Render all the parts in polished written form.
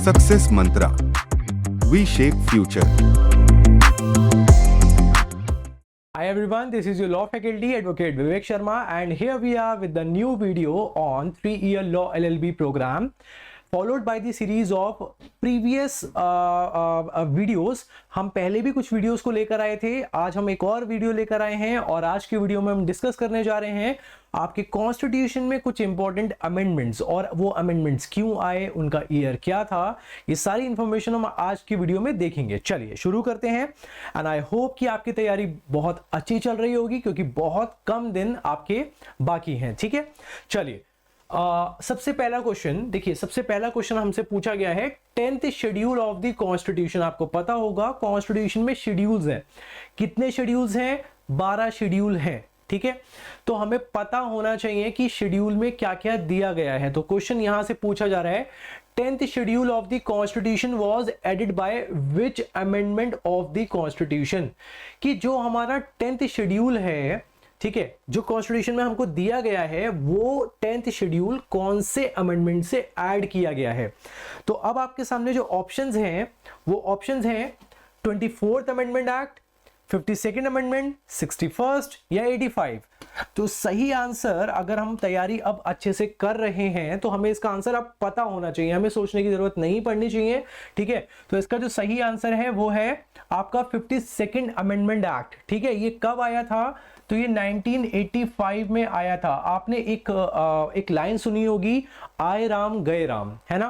Success Mantra, V shape future. Hi everyone, this is your law faculty advocate Vivek Sharma, and here we are with the new video on 3-year law LLB program, followed by the series of previous videos। हम पहले भी कुछ videos को लेकर आए थे, आज हम एक और वीडियो लेकर आए हैं और आज के वीडियो में हम डिस्कस करने जा रहे हैं आपके कॉन्स्टिट्यूशन में कुछ इंपॉर्टेंट अमेंडमेंट्स, और वो अमेंडमेंट्स क्यों आए, उनका ईयर क्या था, ये सारी इंफॉर्मेशन हम आज की वीडियो में देखेंगे। चलिए शुरू करते हैं एंड आई होप कि आपकी तैयारी बहुत अच्छी चल रही होगी क्योंकि बहुत कम दिन आपके बाकी हैं। ठीक है, चलिए सबसे पहला क्वेश्चन देखिए, सबसे पहला क्वेश्चन हमसे पूछा गया है 10th schedule of the constitution. आपको पता होगा कॉन्स्टिट्यूशन में शेड्यूल्स हैं, कितने शेड्यूल्स हैं? 12 शेड्यूल हैं। ठीक है, तो हमें पता होना चाहिए कि शेड्यूल में क्या क्या दिया गया है। तो क्वेश्चन यहां से पूछा जा रहा है 10th schedule of the constitution was added by which amendment of the constitution, कि जो हमारा 10th शेड्यूल है, ठीक है, जो कॉन्स्टिट्यूशन में हमको दिया गया है वो 10th शेड्यूल कौन से अमेंडमेंट से ऐड किया गया है। तो अब आपके सामने जो ऑप्शंस हैं वो ऑप्शंस हैं 24th amendment act, 52nd amendment, 61st या 85। तो सही आंसर, अगर हम तैयारी अब अच्छे से कर रहे हैं तो हमें इसका आंसर अब पता होना चाहिए, हमें सोचने की जरूरत नहीं पड़नी चाहिए। ठीक है, तो इसका जो सही आंसर है वो है आपका 52nd अमेंडमेंट एक्ट। ठीक है, ये कब आया था? तो ये 1985 में आया था। आपने एक लाइन सुनी होगी, आए राम गए राम, है ना।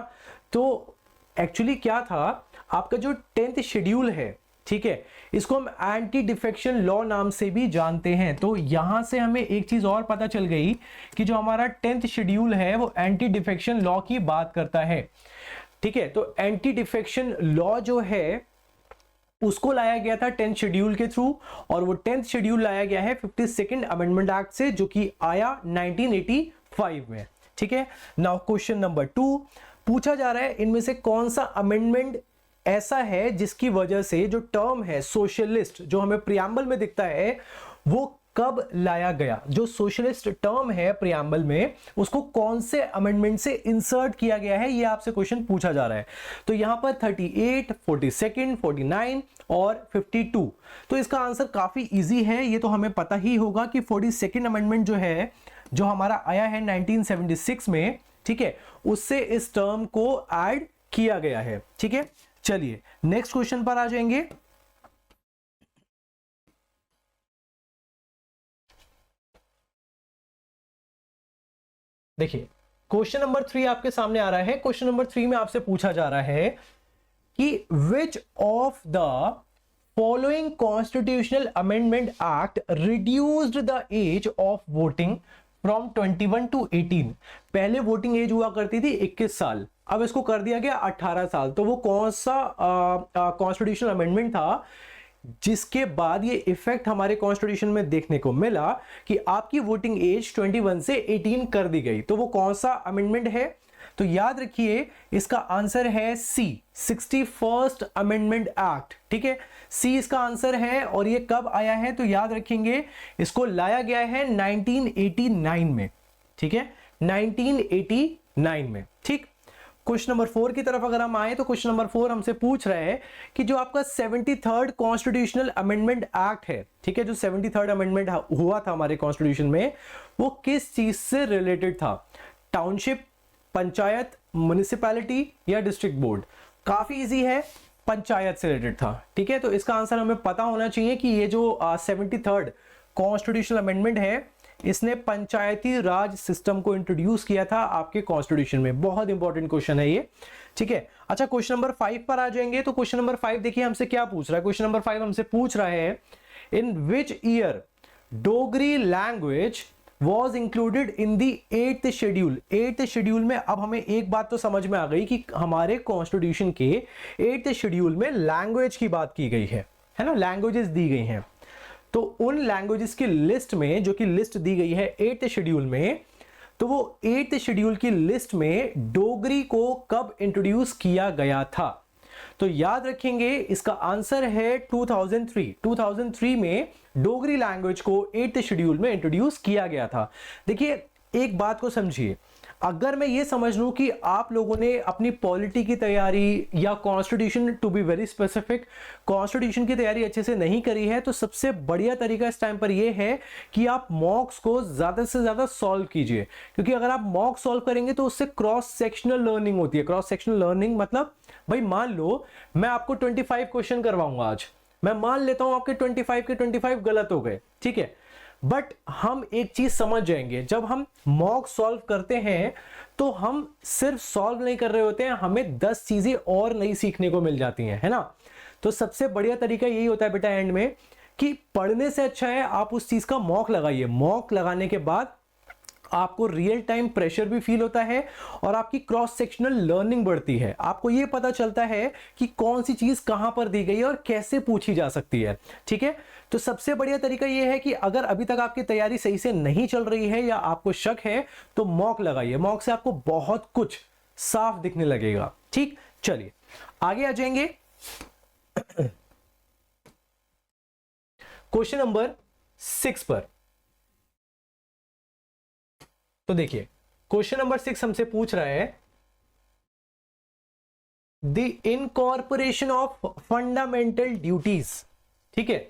तो एक्चुअली क्या था, आपका जो 10th शेड्यूल है, ठीक है, इसको हम एंटी डिफेक्शन लॉ नाम से भी जानते हैं। तो यहां से हमें एक चीज और पता चल गई कि जो हमारा 10th शेड्यूल है वो एंटी डिफेक्शन लॉ की बात करता है। ठीक है, तो एंटी डिफेक्शन लॉ जो है उसको लाया गया था 10th शेड्यूल के थ्रू, और वो 10th शेड्यूल लाया गया है 52nd अमेंडमेंट एक्ट से, जो कि आया 1985 में। ठीक है, नाउ क्वेश्चन नंबर 2 पूछा जा रहा है इनमें से कौन सा अमेंडमेंट ऐसा है जिसकी वजह से जो टर्म है सोशलिस्ट, जो हमें प्रियम्बल में दिखता है, वो कब लाया गया। जो सोशलिस्ट टर्म है प्रियम्बल में, उसको कौन से अमेंडमेंट से इंसर्ट किया गया है, ये आपसे क्वेश्चन पूछा जा रहा है। तो यहां पर 38, 42, 49 और 52। तो इसका आंसर काफी इजी है, ये तो हमें पता ही होगा कि 42nd अमेंडमेंट जो है, जो हमारा आया है 1976 में, ठीक है, उससे इस टर्म को ऐड किया गया है। ठीक है, चलिए नेक्स्ट क्वेश्चन पर आ जाएंगे। देखिए क्वेश्चन नंबर 3 आपके सामने आ रहा है। क्वेश्चन नंबर 3 में आपसे पूछा जा रहा है कि which of the following constitutional amendment act reduced the age of voting from 21 to 18। पहले वोटिंग एज हुआ करती थी 21 साल, अब इसको कर दिया गया 18 साल। तो वो कौन सा कॉन्स्टिट्यूशनल अमेंडमेंट था जिसके बाद ये इफेक्ट हमारे कॉन्स्टिट्यूशन में देखने को मिला कि आपकी वोटिंग एज 21 से 18 कर दी गई। तो वो कौन सा अमेंडमेंट है? तो याद रखिए इसका आंसर है सी, 61st अमेंडमेंट एक्ट। ठीक है, सी इसका आंसर है, और ये कब आया है? तो याद रखेंगे इसको लाया गया है 1989 में। ठीक है, 1989 में। ठीक, क्वेश्चन नंबर 4 की तरफ अगर हम आए तो क्वेश्चन नंबर 4 हमसे पूछ रहा है कि जो आपका 73rd कॉन्स्टिट्यूशनल अमेंडमेंट एक्ट है, ठीक है, जो 73rd अमेंडमेंट हुआ था हमारे कॉन्स्टिट्यूशन में, वो किस चीज से रिलेटेड था? टाउनशिप, पंचायत, म्युनिसिपैलिटी या डिस्ट्रिक्ट बोर्ड? काफी इजी है, पंचायत से रिलेटेड था। ठीक है, तो इसका आंसर हमें पता होना चाहिए कि ये जो 73rd कॉन्स्टिट्यूशनल अमेंडमेंट है, इसने पंचायती राज सिस्टम को इंट्रोड्यूस किया था आपके कॉन्स्टिट्यूशन में। बहुत इंपॉर्टेंट क्वेश्चन है ये। ठीक है, अच्छा क्वेश्चन नंबर 5 पर आ जाएंगे। तो क्वेश्चन नंबर 5 देखिए हमसे क्या पूछ रहा है। क्वेश्चन नंबर 5 हमसे पूछ रहा है in which year Dogri language was included in the 8th schedule. 8th schedule में अब हमें एक बात तो समझ में आ गई कि हमारे कॉन्स्टिट्यूशन के 8th शेड्यूल में लैंग्वेज की बात की गई है ना, लैंग्वेजेस दी गई हैं। तो उन लैंग्वेजेस की लिस्ट में, जो कि लिस्ट दी गई है 8th शेड्यूल में, तो वो 8th शेड्यूल की लिस्ट में डोगरी को कब इंट्रोड्यूस किया गया था? तो याद रखेंगे इसका आंसर है 2003। 2003 में डोगरी लैंग्वेज को 8th शेड्यूल में इंट्रोड्यूस किया गया था। देखिए एक बात को समझिए, अगर मैं ये समझ लूं कि आप लोगों ने अपनी पॉलिटी की तैयारी या constitution, to be very specific, constitution की तैयारी अच्छे से नहीं करी है, तो सबसे बढ़िया तरीका इस टाइम पर ये है कि आप मॉक्स को ज्यादा से ज्यादा सॉल्व कीजिए, क्योंकि अगर आप मॉक सॉल्व करेंगे तो उससे क्रॉस सेक्शनल लर्निंग होती है। क्रॉस सेक्शनल लर्निंग मतलब भाई मान लो मैं आपको 25 क्वेश्चन करवाऊंगा आज, मैं मान लेता हूं आपके 25 के 25 गलत हो गए, ठीक है, बट हम एक चीज समझ जाएंगे, जब हम मॉक सॉल्व करते हैं तो हम सिर्फ सॉल्व नहीं कर रहे होते हैं, हमें 10 चीजें और नई सीखने को मिल जाती हैं, है ना। तो सबसे बढ़िया तरीका यही होता है बेटा एंड में, कि पढ़ने से अच्छा है आप उस चीज का मॉक लगाइए। मॉक लगाने के बाद आपको रियल टाइम प्रेशर भी फील होता है और आपकी क्रॉस सेक्शनल लर्निंग बढ़ती है। आपको यह पता चलता है कि कौन सी चीज कहां पर दी गई है और कैसे पूछी जा सकती है, ठीक है। तो सबसे बढ़िया तरीका यह है कि अगर अभी तक आपकी तैयारी सही से नहीं चल रही है या आपको शक है तो मॉक लगाइए। मॉक से आपको बहुत कुछ साफ दिखने लगेगा, ठीक। चलिए आगे आ जाएंगे क्वेश्चन नंबर 6 पर। तो देखिए क्वेश्चन नंबर 6 हमसे पूछ रहा है the incorporation of fundamental duties, ठीक है,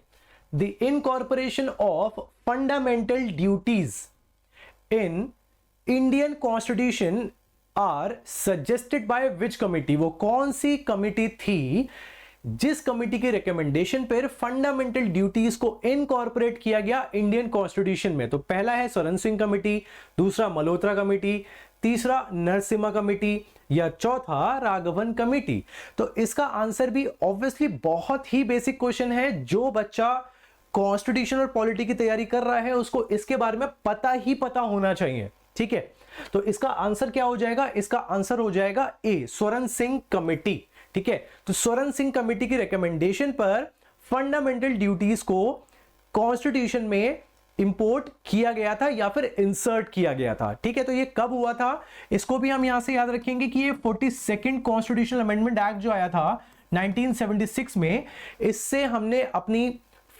the incorporation of fundamental duties in Indian constitution are suggested by which committee. वो कौन सी कमिटी थी जिस कमिटी के रिकमेंडेशन पर फंडामेंटल ड्यूटीज को इनकॉर्पोरेट किया गया इंडियन कॉन्स्टिट्यूशन में। तो पहला है स्वरण सिंह कमेटी, दूसरा मल्होत्रा कमेटी, तीसरा नरसिम्हा कमेटी या चौथा राघवन कमेटी। तो इसका आंसर भी ऑब्वियसली बहुत ही बेसिक क्वेश्चन है। जो बच्चा कॉन्स्टिट्यूशन और पॉलिटी की तैयारी कर रहा है उसको इसके बारे में पता होना चाहिए, ठीक है। तो इसका आंसर क्या हो जाएगा? इसका आंसर हो जाएगा ए, स्वरण सिंह कमेटी, ठीक है। तो स्वरण सिंह कमेटी की रिकमेंडेशन पर फंडामेंटल ड्यूटीज को कॉन्स्टिट्यूशन में इंपोर्ट किया गया था या फिर इंसर्ट किया गया था, ठीक है। तो ये कब हुआ था इसको भी हम यहां से याद रखेंगे कि ये 42nd कॉन्स्टिट्यूशनल अमेंडमेंट एक्ट जो आया था 1976 में, इससे हमने अपनी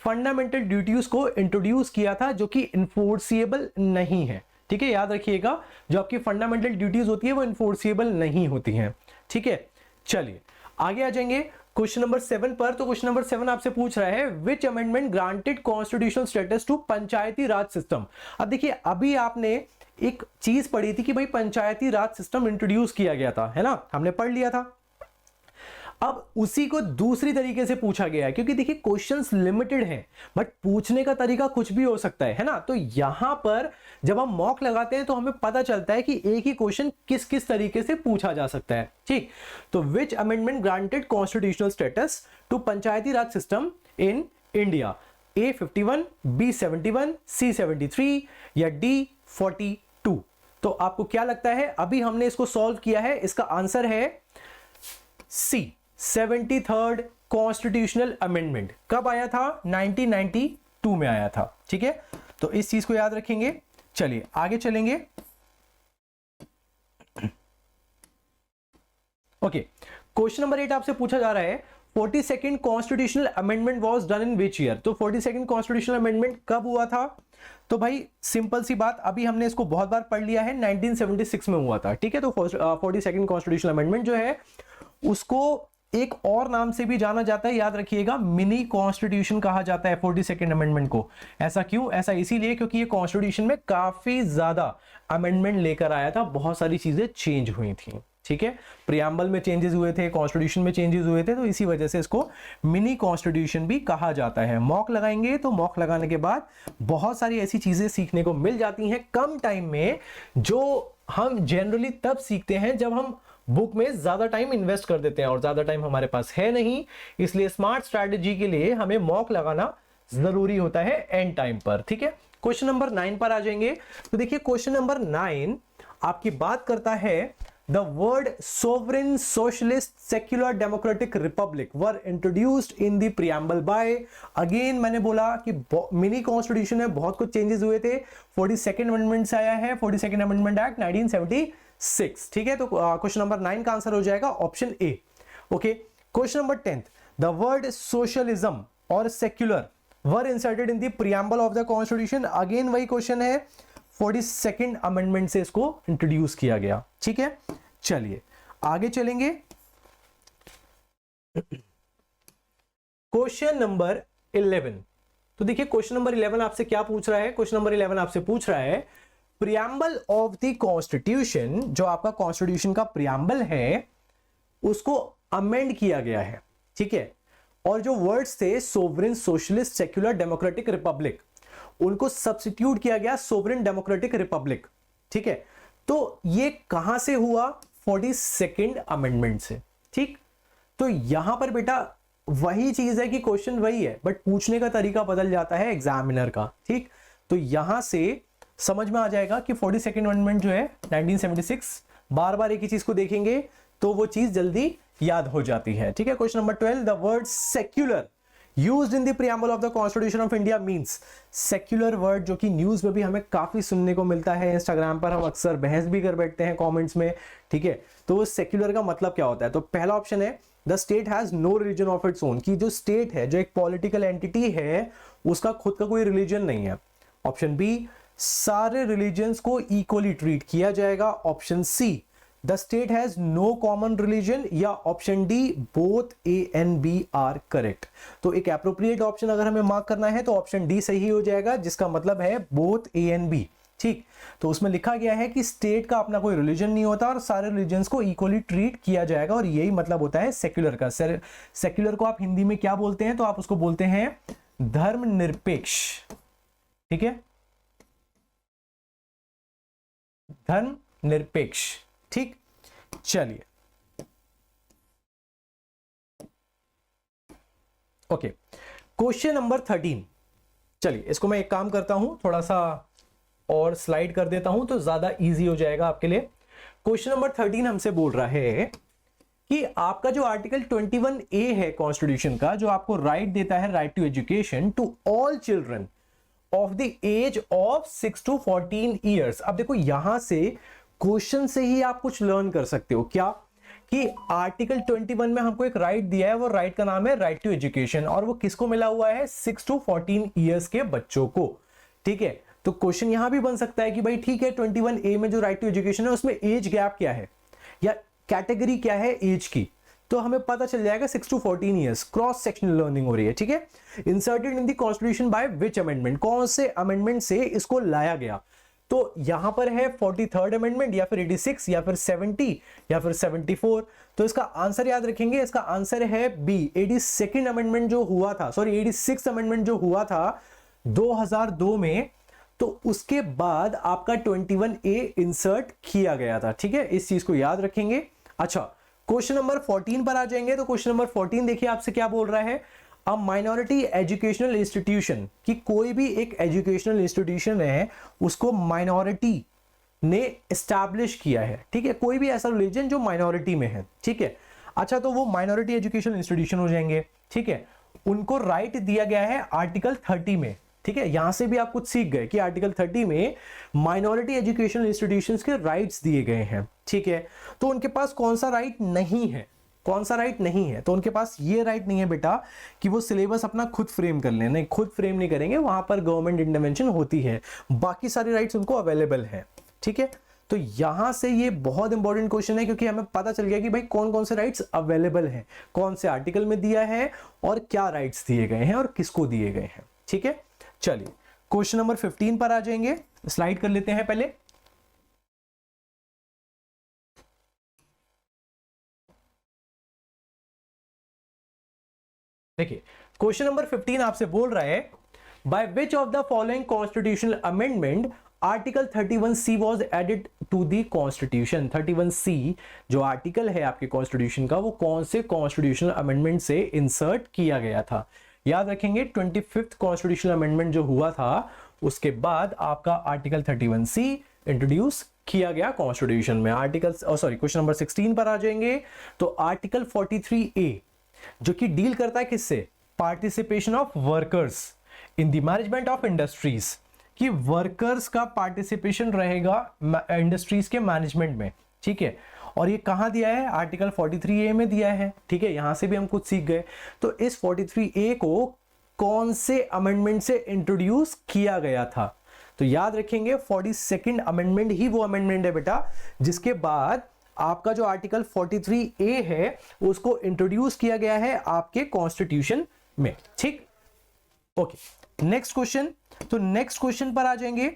फंडामेंटल ड्यूटीज को इंट्रोड्यूस किया था जो कि इन्फोर्सिएबल नहीं है, ठीक है। याद रखिएगा जो आपकी फंडामेंटल ड्यूटीज होती है वो इन्फोर्सिएबल नहीं होती हैं, ठीक है। चलिए आगे आ जाएंगे क्वेश्चन नंबर 7 पर। तो क्वेश्चन नंबर 7 आपसे पूछ रहा है which amendment granted constitutional status to Panchayati Raj system. अब देखिए अभी आपने एक चीज पढ़ी थी कि भाई पंचायती राज सिस्टम इंट्रोड्यूस किया गया था, है ना, हमने पढ़ लिया था। अब उसी को दूसरी तरीके से पूछा गया है, क्योंकि देखिए क्वेश्चंस लिमिटेड हैं बट पूछने का तरीका कुछ भी हो सकता है ना। तो यहां पर जब हम मॉक लगाते हैं तो हमें पता चलता है कि एक ही क्वेश्चन किस किस तरीके से पूछा जा सकता है, ठीक। तो which amendment granted constitutional status to Panchayati Raj system in India? A 51, B 71, C 73 या D 42। तो आपको क्या लगता है? अभी हमने इसको सॉल्व किया है, इसका आंसर है C 73rd कॉन्स्टिट्यूशनल अमेंडमेंट। कब आया था? 1992 में आया था, ठीक है। तो इस चीज को याद रखेंगे। चलिए आगे चलेंगे। ओके, क्वेश्चन नंबर 8 आपसे पूछा जा रहा है 42nd constitutional amendment was done in which year. तो 42nd कॉन्स्टिट्यूशनल अमेंडमेंट कब हुआ था? तो भाई सिंपल सी बात, अभी हमने इसको बहुत बार पढ़ लिया है, 1976 में हुआ था, ठीक है। तो 42nd कॉन्स्टिट्यूशनल अमेंडमेंट जो है उसको एक और नाम से भी जाना जाता है, याद रखिएगा, मिनी कॉन्स्टिट्यूशन कहा जाता है 42nd अमेंडमेंट को। ऐसा क्यों? ऐसा इसीलिए क्योंकि ये कॉन्स्टिट्यूशन में काफी ज्यादा अमेंडमेंट लेकर आया था, बहुत सारी चीजें चेंज हुई थी, ठीक है। प्रियम्बल में चेंजेस हुए थे, कॉन्स्टिट्यूशन में चेंजेस हुए थे, तो इसी वजह से इसको मिनी कॉन्स्टिट्यूशन भी कहा जाता है। मॉक लगाएंगे तो मॉक लगाने के बाद बहुत सारी ऐसी चीजें सीखने को मिल जाती हैं कम टाइम में, जो हम जनरली तब सीखते हैं जब हम बुक में ज्यादा टाइम इन्वेस्ट कर देते हैं, और ज्यादा टाइम हमारे पास है नहीं, इसलिए स्मार्ट स्ट्रैटेजी के लिए हमें मॉक लगाना जरूरी होता है एंड टाइम पर, ठीक है। क्वेश्चन नंबर 9 पर आ जाएंगे। तो देखिए क्वेश्चन नंबर 9 आपकी बात करता है the word sovereign socialist secular democratic republic were introduced in the preamble by. Again मैंने बोला कि मिनी कॉन्स्टिट्यूशन में बहुत कुछ चेंजेस हुए थे, 42nd अमेंडमेंट से आया है 42nd अमेंडमेंट एक्ट 1976, ठीक है। तो क्वेश्चन नंबर 9 का आंसर हो जाएगा option A. Okay, question number 10 the word socialism और secular were inserted in the preamble of the constitution. Again वही क्वेश्चन है, 42nd अमेंडमेंट से इसको इंट्रोड्यूस किया गया। ठीक है, चलिए आगे चलेंगे। Question number 11। तो देखिए क्वेश्चन नंबर 11 आपसे क्या पूछ रहा है। क्वेश्चन नंबर 11 आपसे पूछ रहा है प्रियम्बल ऑफ द कॉन्स्टिट्यूशन, जो आपका कॉन्स्टिट्यूशन का प्रियम्बल है उसको अमेंड किया गया है। ठीक है, और जो वर्ड्स थे sovereign, socialist, secular, democratic, Republic, उनको सब्स्टिट्यूट किया गया सोवरेन, डेमोक्रेटिक, रिपब्लिक। ठीक है, तो ये कहां से हुआ? 42nd अमेंडमेंट से। ठीक, तो यहां पर बेटा वही चीज है कि क्वेश्चन वही है, बट पूछने का तरीका बदल जाता है एग्जामिनर का। ठीक, तो यहां से समझ में आ जाएगा कि 42nd अमेंडमेंट जो है 1976, बार बार एक ही चीज को देखेंगे तो वो चीज जल्दी याद हो जाती है। ठीक है, question number 12, the word secular used in the preamble of the constitution of India means. Secular word जो कि न्यूज में भी हमें काफी सुनने को मिलता है, इंस्टाग्राम पर हम अक्सर बहस भी कर बैठते हैं कमेंट्स में। ठीक है, तो सेक्युलर का मतलब क्या होता है? तो पहला ऑप्शन है the state has no religion of its own, कि जो स्टेट है, जो एक पॉलिटिकल एंटिटी है, उसका खुद का कोई रिलीजन नहीं है। ऑप्शन बी, सारे रिलीजन्स को इक्वली ट्रीट किया जाएगा। Option C, the state has no common religion, या option D, both A and B are correct. तो एक एप्रोप्रिएट ऑप्शन अगर हमें मार्क करना है तो ऑप्शन डी सही हो जाएगा, जिसका मतलब है बोथ ए एंड बी। ठीक, तो उसमें लिखा गया है कि स्टेट का अपना कोई रिलीजन नहीं होता और सारे रिलीजन्स को इक्वली ट्रीट किया जाएगा, और यही मतलब होता है सेक्युलर का। सेक्युलर को आप हिंदी में क्या बोलते हैं? तो आप उसको बोलते हैं धर्मनिरपेक्ष। ठीक है, धर्मनिरपेक्ष। ठीक, चलिए ओके, क्वेश्चन नंबर 13। चलिए इसको मैं एक काम करता हूं, थोड़ा सा और स्लाइड कर देता हूं तो ज्यादा इजी हो जाएगा आपके लिए। क्वेश्चन नंबर 13 हमसे बोल रहा है कि आपका जो आर्टिकल 21A है कॉन्स्टिट्यूशन का, जो आपको राइट देता है, right to education to all children of the age of 6 to 14 years. अब देखो यहां से क्वेश्चन से ही आप कुछ लर्न कर सकते हो। क्या? कि आर्टिकल 21 में हमको एक राइट दिया है, वो राइट का नाम है राइट टू एजुकेशन, और वो किसको मिला हुआ है? 6 to 14 ईयर्स के बच्चों को। ठीक है, तो क्वेश्चन यहां भी बन सकता है कि भाई ठीक है, 21A में जो राइट टू एजुकेशन है उसमें एज गैप क्या है या कैटेगरी क्या है एज की, तो हमें पता चल जाएगा 6 to 14 years. Cross sectional learning हो रही है। ठीक है, inserted in the constitution bye which amendment, कौन से अमेंडमेंट से इसको लाया गया? तो यहां पर है 43rd अमेंडमेंट, या फिर 86, या फिर 70, या फिर 74। तो इसका आंसर याद रखेंगे, इसका आंसर है बी, 82nd अमेंडमेंट जो हुआ था, सॉरी 86th अमेंडमेंट जो हुआ था 2002 में, तो उसके बाद आपका 21A इंसर्ट किया गया था। ठीक है, इस चीज को याद रखेंगे। अच्छा, क्वेश्चन नंबर 14 पर आ जाएंगे। तो क्वेश्चन नंबर 14 देखिए आपसे क्या बोल रहा है, अ माइनॉरिटी एजुकेशनल इंस्टीट्यूशन, कि कोई भी एक एजुकेशनल इंस्टीट्यूशन है उसको माइनॉरिटी ने एस्टैब्लिश किया है। ठीक है, कोई भी ऐसा रिलीजन जो माइनॉरिटी में है। ठीक है, अच्छा, तो वो माइनॉरिटी एजुकेशनल इंस्टीट्यूशन हो जाएंगे। ठीक है, उनको राइट दिया गया है आर्टिकल 30 में। ठीक है, यहां से भी आप कुछ सीख गए कि आर्टिकल 30 में माइनॉरिटी एजुकेशनल इंस्टीट्यूशंस के राइट्स दिए गए हैं। ठीक है, तो उनके पास कौन सा राइट नहीं है? कौन सा राइट नहीं है? तो उनके पास ये राइट नहीं है बेटा कि वो सिलेबस अपना खुद फ्रेम कर लें। नहीं, खुद फ्रेम नहीं करेंगे, वहां पर गवर्नमेंट इंटरवेंशन होती है। बाकी सारे राइट्स उनको अवेलेबल है। ठीक है, तो यहां से ये बहुत इंपॉर्टेंट क्वेश्चन है, क्योंकि हमें पता चल गया कि भाई कौन कौन से राइट्स अवेलेबल हैं, कौन से आर्टिकल में दिया है और क्या राइट्स दिए गए हैं और किसको दिए गए हैं। ठीक है, चलिए क्वेश्चन नंबर 15 पर आ जाएंगे, स्लाइड कर लेते हैं पहले। देखिए क्वेश्चन नंबर 15 आपसे बोल रहा है, by which of the following constitutional amendment article 31C was added to the constitution. 31C जो आर्टिकल है आपके कॉन्स्टिट्यूशन का, वो कौन से कॉन्स्टिट्यूशनल अमेंडमेंट से इंसर्ट किया गया था? याद रखेंगे 25th कॉन्स्टिट्यूशनल अमेंडमेंट जो हुआ था उसके बाद आपका आर्टिकल 31C इंट्रोड्यूस किया गया कॉन्स्टिट्यूशन में। आर्टिकल क्वेश्चन नंबर 16 पर आ जाएंगे। तो आर्टिकल 43A जो कि डील करता है किससे? Participation of workers in the management of industries, कि वर्कर्स का पार्टिसिपेशन रहेगा इंडस्ट्रीज के मैनेजमेंट में। ठीक है, और ये कहां दिया है? आर्टिकल 43A में दिया है। ठीक है, यहां से भी हम कुछ सीख गए। तो इस 43A को कौन से अमेंडमेंट से इंट्रोड्यूस किया गया था? तो याद रखेंगे 42nd अमेंडमेंट ही वो अमेंडमेंट है बेटा जिसके बाद आपका जो आर्टिकल 43A है उसको इंट्रोड्यूस किया गया है आपके कॉन्स्टिट्यूशन में। ठीक, ओके, नेक्स्ट क्वेश्चन। तो नेक्स्ट क्वेश्चन पर आ जाएंगे।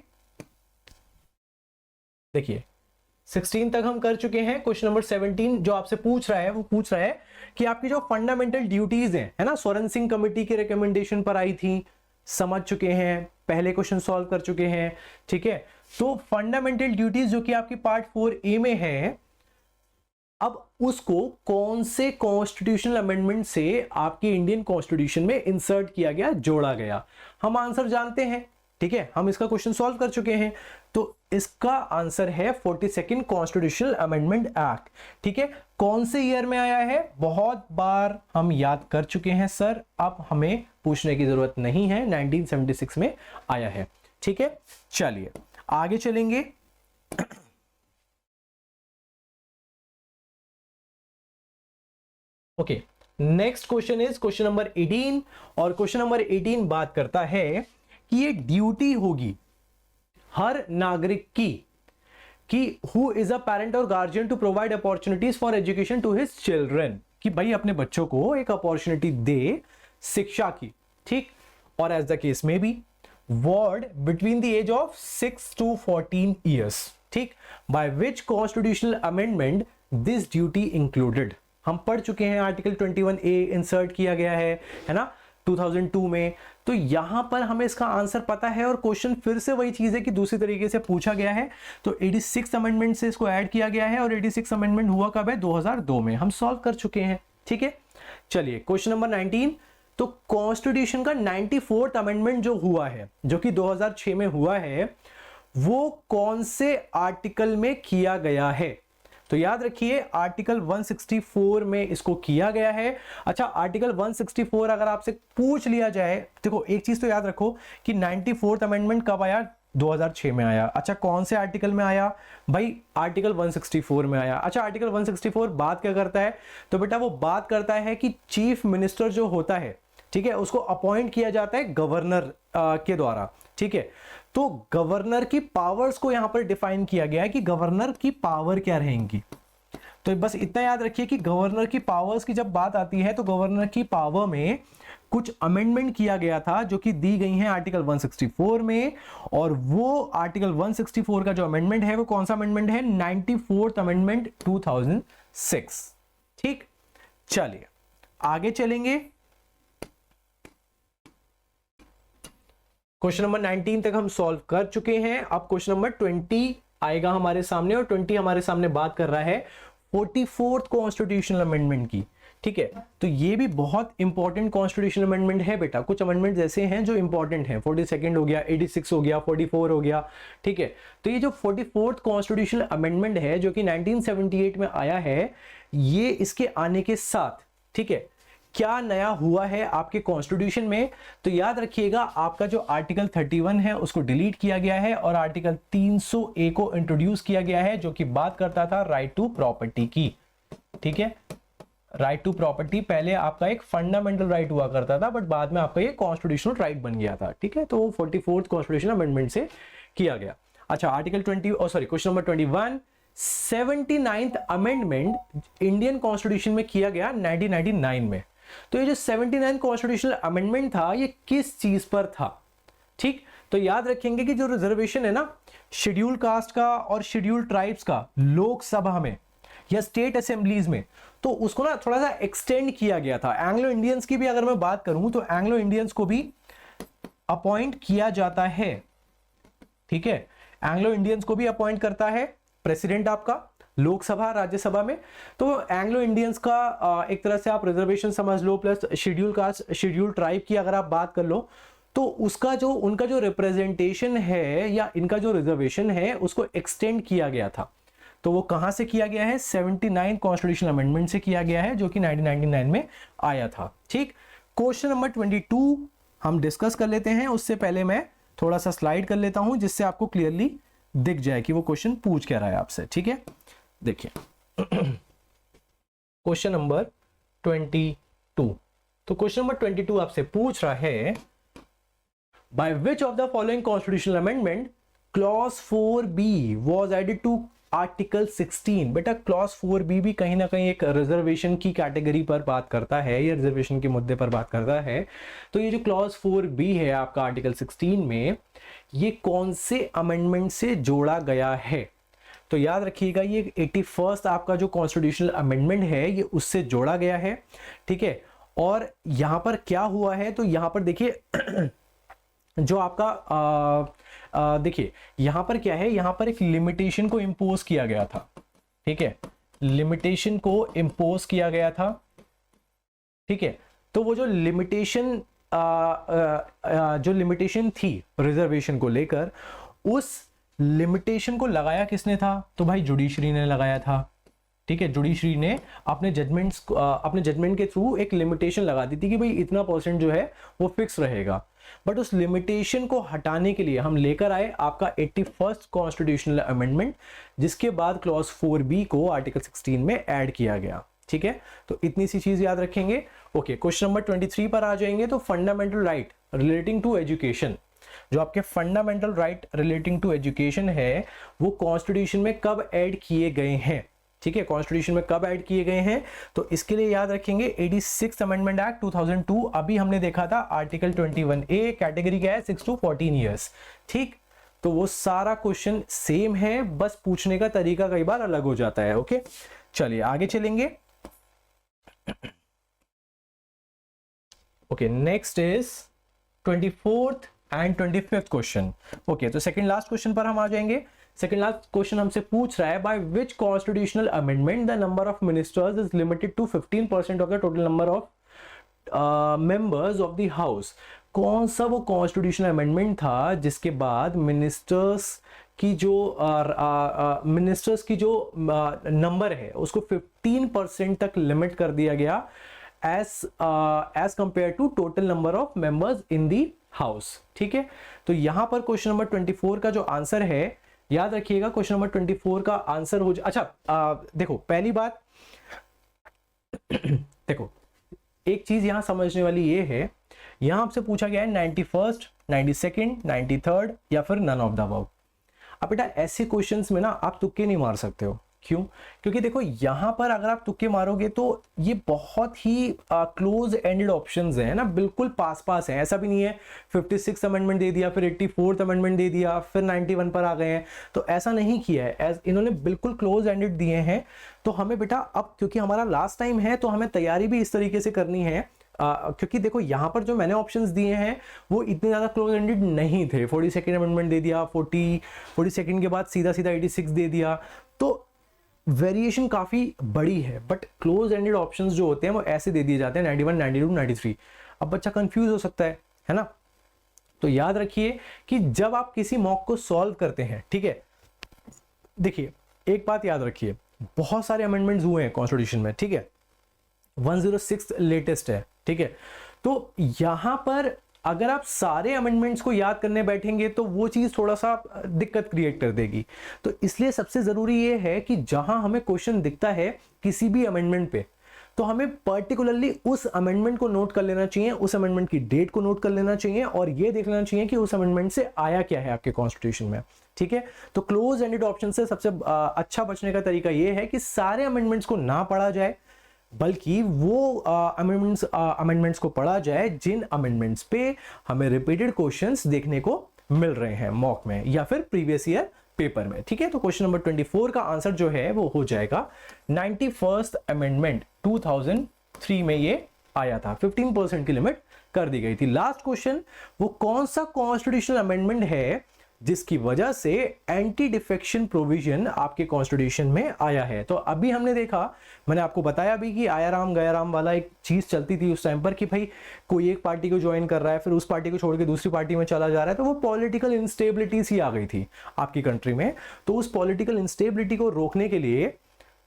देखिए 16 तक हम कर चुके हैं। क्वेश्चन नंबर 17 जो आपसे पूछ रहा है वो पूछ रहा है कि आपकी जो फंडामेंटल ड्यूटीज हैं, है ना, सोरेन सिंह कमेटी के रिकमेंडेशन पर आई थी, समझ चुके हैं, पहले क्वेश्चन सॉल्व कर चुके हैं। ठीक है, तो फंडामेंटल ड्यूटीज जो कि आपकी पार्ट 4A में है, अब उसको कौन से कॉन्स्टिट्यूशनल अमेंडमेंट से आपके इंडियन कॉन्स्टिट्यूशन में इंसर्ट किया गया, जोड़ा गया? हम आंसर जानते हैं। ठीक है, हम इसका क्वेश्चन सॉल्व कर चुके हैं। तो इसका आंसर है 42nd कॉन्स्टिट्यूशनल अमेंडमेंट एक्ट। ठीक है, कौन से ईयर में आया है? बहुत बार हम याद कर चुके हैं सर, अब हमें पूछने की जरूरत नहीं है, 1976 में आया है। ठीक है, चलिए आगे चलेंगे। Okay, next question is question number 18 और क्वेश्चन नंबर 18 बात करता है कि ये ड्यूटी होगी हर नागरिक की कि who is a parent or guardian to provide opportunities for education to his children, कि भाई अपने बच्चों को एक अपॉर्चुनिटी दे शिक्षा की। ठीक, और एज द केस में be ward between the age of 6 to 14 years. ठीक, by which constitutional amendment this duty included? हम पढ़ चुके हैं आर्टिकल 21A इंसर्ट किया गया है ना 2002 में। तो यहां पर हमें इसका आंसर पता है और क्वेश्चन फिर से वही चीज है कि दूसरी तरीके से पूछा गया है। तो 86 अमेंडमेंट से इसको ऐड किया गया है और 86 अमेंडमेंट हुआ कब है? 2002 में। हम सॉल्व कर चुके हैं। ठीक है, चलिए क्वेश्चन नंबर 19। तो कॉन्स्टिट्यूशन का 94th अमेंडमेंट जो हुआ है, जो कि 2006 में हुआ है, वो कौन से आर्टिकल में किया गया है? तो याद रखिए आर्टिकल 164 में इसको किया गया है। अच्छा, आर्टिकल 164 अगर आपसे पूछ लिया जाए, देखो एक चीज तो याद रखो कि 94th अमेंडमेंट कब आया? 2006 में आया। अच्छा, कौन से आर्टिकल में आया? भाई आर्टिकल 164 में आया। अच्छा, आर्टिकल 164 बात क्या करता है? तो बेटा वो बात करता है कि चीफ मिनिस्टर जो होता है, ठीक है, उसको अपॉइंट किया जाता है गवर्नर के द्वारा। ठीक है, तो गवर्नर की पावर्स को यहां पर डिफाइन किया गया है कि गवर्नर की पावर क्या रहेंगी। तो बस इतना याद रखिए कि गवर्नर की पावर्स की जब बात आती है तो गवर्नर की पावर में कुछ अमेंडमेंट किया गया था जो कि दी गई हैं आर्टिकल 164 में, और वो आर्टिकल 164 का जो अमेंडमेंट है वो कौन सा अमेंडमेंट है? 94th amendment 2006। ठीक, चलिए आगे चलेंगे। क्वेश्चन नंबर 19 तक हम सॉल्व कर चुके हैं। अब क्वेश्चन नंबर 20 आएगा हमारे सामने और 20 हमारे सामने बात कर रहा है 44th कॉन्स्टिट्यूशनल अमेंडमेंट की। ठीक है, तो ये भी बहुत इंपॉर्टेंट कॉन्स्टिट्यूशनल अमेंडमेंट है बेटा। कुछ अमेंडमेंट ऐसे हैं जो इंपॉर्टेंट हैं, 42nd हो गया, 86 हो गया, 44 हो गया। ठीक है, तो ये जो 44th कॉन्स्टिट्यूशनल अमेंडमेंट है जो कि 1978 में आया है, ये इसके आने के साथ, ठीक है, क्या नया हुआ है आपके कॉन्स्टिट्यूशन में? तो याद रखिएगा आपका जो आर्टिकल 31 है उसको डिलीट किया गया है और आर्टिकल 300A को इंट्रोड्यूस किया गया है जो कि बात करता था राइट टू प्रॉपर्टी की। ठीक है, राइट टू प्रॉपर्टी पहले आपका एक फंडामेंटल राइट हुआ करता था, बट बाद में आपका ये कॉन्स्टिट्यूशनल राइट बन गया था। ठीक है, तो वो 44th कॉन्स्टिट्यूशनल अमेंडमेंट से किया गया। अच्छा, article 20 question number 21, 79th amendment Indian constitution में किया गया 1999 में। तो ये जो 79th कॉन्स्टिट्यूशनल अमेंडमेंट था ये किस चीज पर था? ठीक, तो याद रखेंगे कि जो रिजर्वेशन है ना शेड्यूल कास्ट का और शेड्यूल ट्राइब्स का लोकसभा में या स्टेट असेंबलीज में, तो उसको ना थोड़ा सा एक्सटेंड किया गया था। एंग्लो इंडियंस की भी अगर मैं बात करूं तो एंग्लो इंडियंस को भी अपॉइंट किया जाता है। ठीक है, एंग्लो इंडियंस को भी अपॉइंट करता है प्रेसिडेंट आपका लोकसभा राज्यसभा में। तो एंग्लो इंडियंस का एक तरह से आप रिजर्वेशन समझ लो, plus schedule caste schedule tribe की अगर आप बात कर लो, तो उसका जो उनका जो रिप्रेजेंटेशन है या इनका जो रिजर्वेशन है उसको एक्सटेंड किया गया था। तो वो कहां से किया गया है? 79 कॉन्स्टिट्यूशनल अमेंडमेंट से किया गया है जो कि 1999 में आया था। ठीक, क्वेश्चन नंबर 22 हम डिस्कस कर लेते हैं। उससे पहले मैं थोड़ा सा स्लाइड कर लेता हूं जिससे आपको क्लियरली दिख जाए कि वो क्वेश्चन पूछ क्या रहा है आपसे। ठीक है, देखिए क्वेश्चन नंबर 22। तो क्वेश्चन नंबर 22 आपसे पूछ रहा है by which of the following constitutional amendment clause 4B was added to article 16। बेटा क्लॉज 4B भी कहीं ना कहीं एक रिजर्वेशन की कैटेगरी पर बात करता है, या रिजर्वेशन के मुद्दे पर बात करता है। तो ये जो क्लॉज 4B है आपका आर्टिकल 16 में, ये कौन से अमेंडमेंट से जोड़ा गया है? तो याद रखिएगा ये 81st आपका जो कॉन्स्टिट्यूशनल अमेंडमेंट है ये उससे जोड़ा गया है, ठीक है। और यहां पर क्या हुआ है, तो यहां पर देखिए जो आपका देखिए यहां पर क्या है, यहां पर एक लिमिटेशन को इंपोज किया गया था, ठीक है, लिमिटेशन को इंपोज किया गया था, ठीक है। तो वो जो लिमिटेशन थी रिजर्वेशन को लेकर, उस लिमिटेशन को लगाया किसने था? तो भाई जुडिशरी ने लगाया था, ठीक है। जुडिशरी ने अपने जजमेंट के थ्रू एक लिमिटेशन लगा दी थी कि भाई इतना परसेंट जो है वो फिक्स रहेगा। बट उस लिमिटेशन को हटाने के लिए हम लेकर आए आपका 81st कॉन्स्टिट्यूशनल अमेंडमेंट, जिसके बाद क्लॉज 4B को आर्टिकल 16 में ऐड किया गया, ठीक है। तो इतनी सी चीज याद रखेंगे। ओके, क्वेश्चन नंबर 23 पर आ जाएंगे। तो fundamental right relating to education, जो आपके fundamental right relating to education है, वो कॉन्स्टिट्यूशन में कब ऐड किए गए हैं, ठीक है। कॉन्स्टिट्यूशन में कब ऐड किए गए हैं, तो इसके लिए याद रखेंगे 86 अमेंडमेंट एक्ट 2002। अभी हमने देखा था आर्टिकल 21A, कैटेगरी क्या है 6 to 14 ईयर्स, ठीक। तो वो सारा क्वेश्चन सेम है, बस पूछने का तरीका कई बार अलग हो जाता है। ओके, चलिए आगे चलेंगे। Okay, next is 24th and 25th question. Okay, तो सेकंड लास्ट क्वेश्चन पर हम आ जाएंगे। सेकंड लास्ट क्वेश्चन हमसे पूछ रहा है, by which constitutional amendment the number of ministers is limited to 15% of the total number of members of the house. कौन सा वो कॉन्स्टिट्यूशनल अमेंडमेंट था जिसके बाद मिनिस्टर्स की जो नंबर है उसको 15% तक लिमिट कर दिया गया as compare to total number of members in the house, ठीक है। तो यहां पर क्वेश्चन नंबर 24 का जो आंसर है, याद रखिएगा क्वेश्चन नंबर 24 का आंसर हो देखो पहली बात देखो एक चीज यहां समझने वाली ये है, यहां आपसे पूछा गया है 91st, 92nd, 93rd या फिर नन ऑफ द अबव। अब बेटा ऐसे क्वेश्चंस में ना आप तुक्के नहीं मार सकते हो। क्यों? क्योंकि देखो यहां पर अगर आप तुक्के मारोगे तो ये बहुत ही क्लोज एंडेड ऑप्शंस हैं ना, बिल्कुल पास पास है। ऐसा भी नहीं है 56 अमेंडमेंट दे दिया, फिर 84th अमेंडमेंट दे दिया, फिर 91 पर आ गए हैं, तो ऐसा नहीं किया है। इन्होंने बिल्कुल क्लोज एंडेड दिए हैं। तो हमें बेटा अब क्योंकि हमारा लास्ट टाइम है तो हमें तैयारी भी इस तरीके से करनी है, क्योंकि देखो यहां पर जो मैंने ऑप्शंस दिए हैं वो इतने ज्यादा क्लोज एंडेड नहीं थे। 42nd अमेंडमेंट दे दिया, 42nd के बाद सीधा सीधा 86 दे दिया, तो वेरिएशन काफी बड़ी है। बट क्लोज एंडेड ऑप्शंस जो होते हैं वो ऐसे दे दिए जाते हैं 91, 92, 93। अब बच्चा कंफ्यूज हो सकता है ना। तो याद रखिए कि जब आप किसी मॉक को सॉल्व करते हैं, ठीक है, देखिए एक बात याद रखिए, बहुत सारे अमेंडमेंट्स हुए हैं कॉन्स्टिट्यूशन में, ठीक है, 106 लेटेस्ट है, ठीक है। तो यहां पर अगर आप सारे अमेंडमेंट्स को याद करने बैठेंगे तो वो चीज थोड़ा सा दिक्कत क्रिएट कर देगी। तो इसलिए सबसे जरूरी ये है कि जहां हमें क्वेश्चन दिखता है किसी भी अमेंडमेंट पे, तो हमें पर्टिकुलरली उस अमेंडमेंट को नोट कर लेना चाहिए, उस अमेंडमेंट की डेट को नोट कर लेना चाहिए और ये देख लेना चाहिए कि उस अमेंडमेंट से आया क्या है आपके कॉन्स्टिट्यूशन में, ठीक है। तो क्लोज एंडेड ऑप्शन से सबसे अच्छा बचने का तरीका ये है कि सारे अमेंडमेंट्स को ना पढ़ा जाए, बल्कि वो अमेंडमेंट्स को पढ़ा जाए जिन अमेंडमेंट्स पे हमें रिपीटेड क्वेश्चंस देखने को मिल रहे हैं मॉक में या फिर प्रीवियस ईयर पेपर में, ठीक है। तो क्वेश्चन नंबर 24 का आंसर जो है वो हो जाएगा 91st अमेंडमेंट 2003 में ये आया था, 15% की लिमिट कर दी गई थी। लास्ट क्वेश्चन, वो कौन सा कॉन्स्टिट्यूशनल अमेंडमेंट है जिसकी वजह से एंटी डिफेक्शन प्रोविजन आपके कॉन्स्टिट्यूशन में आया है? तो अभी हमने देखा, मैंने आपको बताया भी कि आया राम गया राम वाला एक चीज चलती थी उस टाइम पर कि भाई कोई एक पार्टी को ज्वाइन कर रहा है फिर उस पार्टी को छोड़ के दूसरी पार्टी में चला जा रहा है, तो वो पॉलिटिकल इंस्टेबिलिटी सी आ गई थी आपकी कंट्री में। तो उस पॉलिटिकल इंस्टेबिलिटी को रोकने के लिए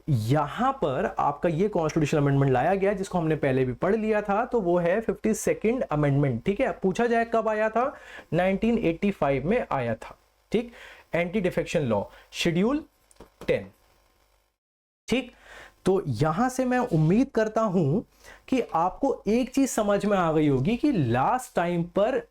यहां पर आपका ये कॉन्स्टिट्यूशनल अमेंडमेंट लाया गया जिसको हमने पहले भी पढ़ लिया था, तो वो है 52nd अमेंडमेंट, ठीक है। पूछा जाए कब आया था, 1985 में आया था, ठीक। एंटी डिफेक्शन लॉ शेड्यूल 10, ठीक। तो यहां से मैं उम्मीद करता हूं कि आपको एक चीज समझ में आ गई होगी कि लास्ट टाइम पर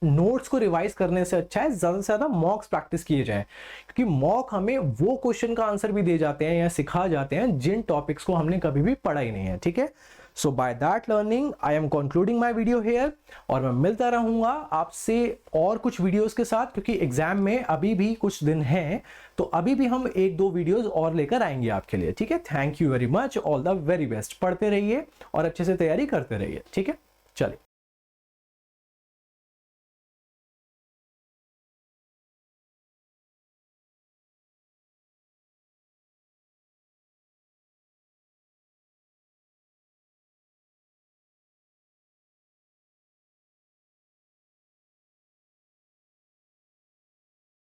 नोट्स को रिवाइज करने से अच्छा है ज़्यादा से ज़्यादा मॉक्स प्रैक्टिस किए जाएं, क्योंकि मॉक हमें वो क्वेश्चन का आंसर भी दे जाते हैं या सिखा जाते हैं जिन टॉपिक्स को हमने कभी भी पढ़ा ही नहीं है, ठीक है। So by that learning I am concluding my video here, और मैं मिलता रहूंगा आपसे और कुछ वीडियोस के साथ, क्योंकि एग्जाम में अभी भी कुछ दिन हैं, तो अभी भी हम 1-2 वीडियोस और लेकर आएंगे आपके लिए, ठीक है। Thank you very much, all the very best, पढ़ते रहिए और अच्छे से तैयारी करते रहिए, ठीक है। चलिए।